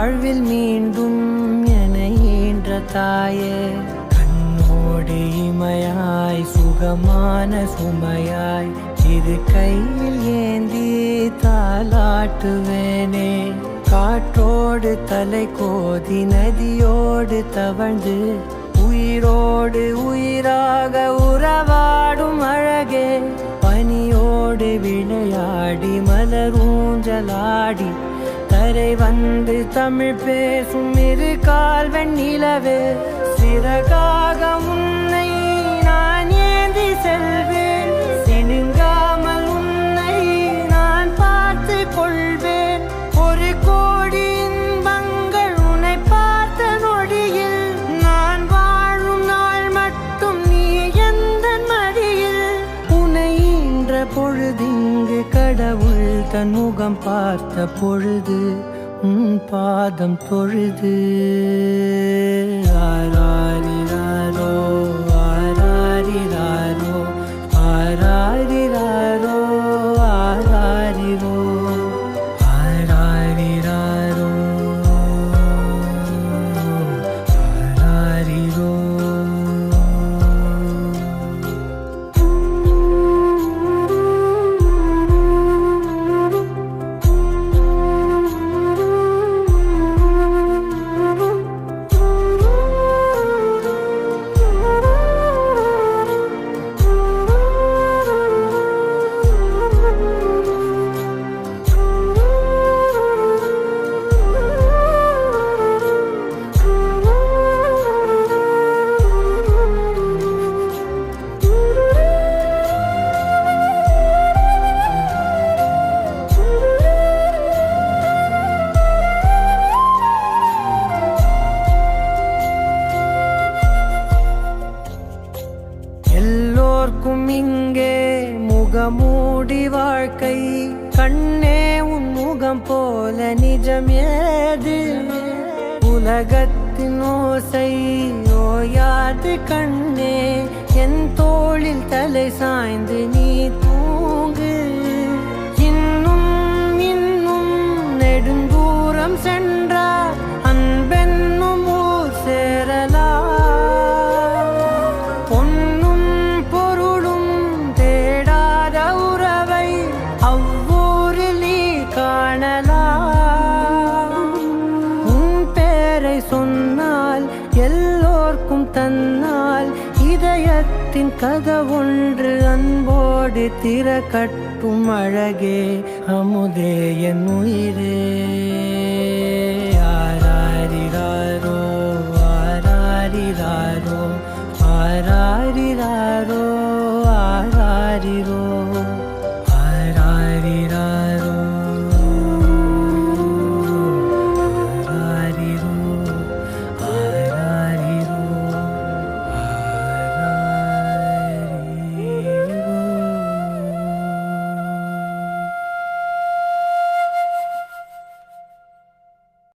வாழ்வில் மீண்டும் என ஈன்ற தாயே, கண்ணோடு இமையாய் சுகமான சுமையாய் இரு கையில் ஏந்தி தாலாட்டுவேனே. காற்றோடு தலை கோதி நதியோடு தவழ்ந்து உயிரோடு உயிராக உறவாடும் அழகே, பனியோடு விளையாடி மலரூஞ்சலாடி கரை வந்து தமிழ் பேசும் இரு கால்வன் நிலவே, சிறகாக உன்னை நான் ஏந்தி செல்வேன், சினுங்காமல் உன்னை நான் பார்த்து கொள்வேன். ஒரு கோடி இன்பங்கள் உன்னை பார்த்த நொடியில், நான் வாழும் நாள் மட்டும் நீ எந்த மடியில். உன்னை ஈன்ற பொழுதிங்கு கடவுள் தன் முகம் பார்த்த பொழுது உன் பாதம் தொழுது. ஆராரிராரோ ஆராரிராரோ ஆராரிராரோ ஆராரிரோ ஆராரிராரோ ஆராரிரோ. எல்லோர்க்கும் இங்கே முகமூடி வாழ்க்கை, கண்ணே உன் முகம் போல நிஜம் ஏது. உலகத்தின் ஓசை ஓயாது கண்ணே, என் தோளில் தலை சாய்ந்து நீ தூங்கு. இன்னும் இன்னும் நெடுந்தூரம் சென்றார் அன்பென்னும் ஊர் சேரலாம். சொன்னால் எல்லோர்க்கும் தன்னால் இதயத்தின் கதவொன்று அன்போடு திறக்கட்டும் அழகே, அமுதே என் உயிரே.